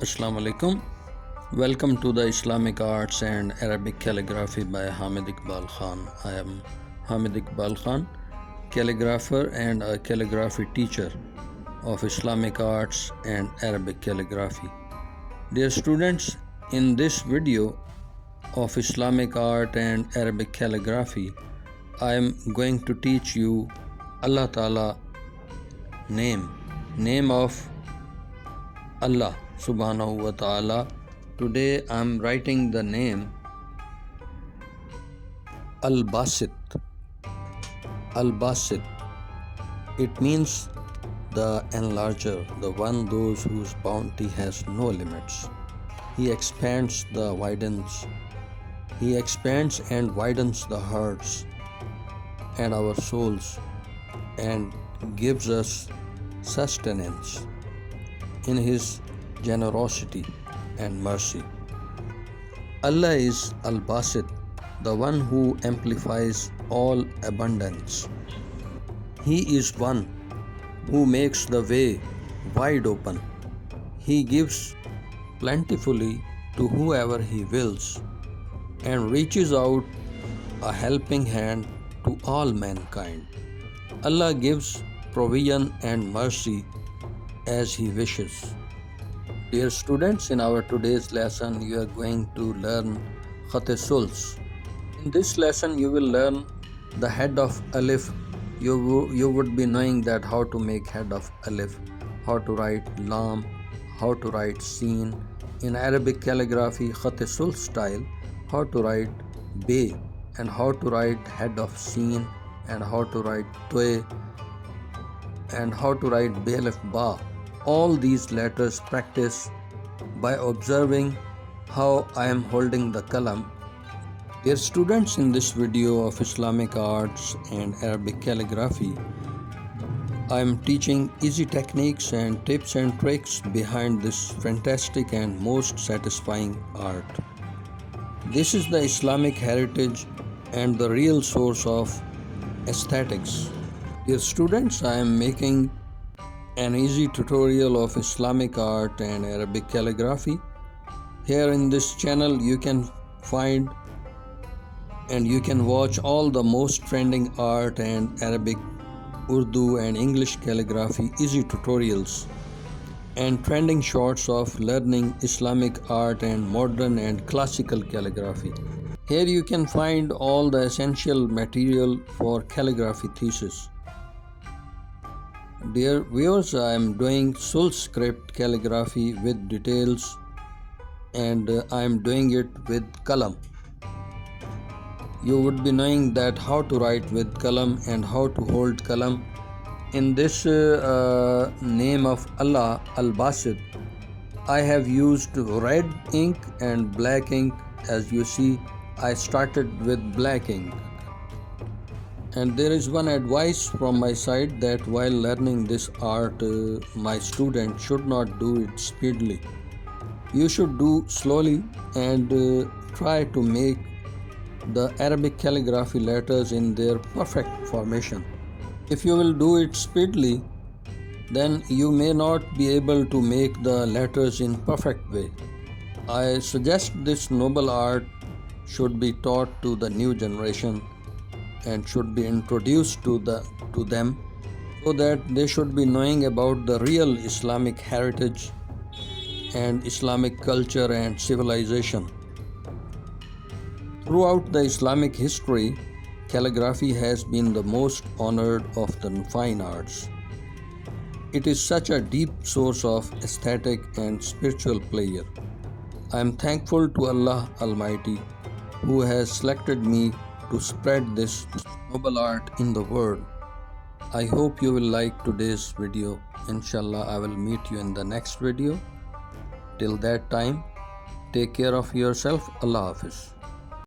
Assalamu alaikum. Welcome to the Islamic Arts and Arabic Calligraphy by Hamid Iqbal Khan. I am Hamid Iqbal Khan, calligrapher and a calligraphy teacher of Islamic Arts and Arabic Calligraphy. Dear students, in this video of Islamic Art and Arabic Calligraphy, I am going to teach you Allah Ta'ala name of Allah Subhanahu wa Ta'ala. Today I am writing the name Al-Basit. Al-Basit. It means the enlarger, the one those whose bounty has no limits. He expands and widens the hearts and our souls and gives us sustenance in His generosity and mercy. Allah is Al-Basit, the one who amplifies all abundance. He is one who makes the way wide open. He gives plentifully to whoever He wills and reaches out a helping hand to all mankind. Allah gives provision and mercy as He wishes. Dear students, in our today's lesson, you are going to learn Khat Suls. In this lesson, you will learn the head of Alif. You would be knowing that how to make head of Alif, how to write Lam, how to write Seen. In Arabic calligraphy, Khat Sul style, how to write Be and how to write head of Seen and how to write Tue and how to write Belif Ba. All these letters practice by observing how I am holding the Qalam. Dear students, in this video of Islamic Arts and Arabic Calligraphy, I am teaching easy techniques and tips and tricks behind this fantastic and most satisfying art. This is the Islamic heritage and the real source of aesthetics. Dear students, I am making an easy tutorial of Islamic art and Arabic calligraphy. Here in this channel you can find and you can watch all the most trending art and Arabic, Urdu and English calligraphy easy tutorials and trending shorts of learning Islamic art and modern and classical calligraphy. Here you can find all the essential material for calligraphy thesis. Dear viewers, I am doing Sul script calligraphy with details and I am doing it with Qalam. You would be knowing that how to write with Qalam and how to hold Qalam. In this name of Allah, Al-Basit, I have used red ink and black ink. As you see, I started with black ink. And there is one advice from my side that while learning this art, my student should not do it speedily. You should do slowly and try to make the Arabic calligraphy letters in their perfect formation. If you will do it speedily, then you may not be able to make the letters in perfect way. I suggest this noble art should be taught to the new generation and should be introduced to them so that they should be knowing about the real Islamic heritage and Islamic culture and civilization. Throughout the Islamic history, calligraphy has been the most honored of the fine arts. It is such a deep source of aesthetic and spiritual pleasure. I am thankful to Allah Almighty who has selected me to spread this noble art in the world. I hope you will like today's video. Inshallah, I will meet you in the next video. Till that time, take care of yourself. Allah Hafiz.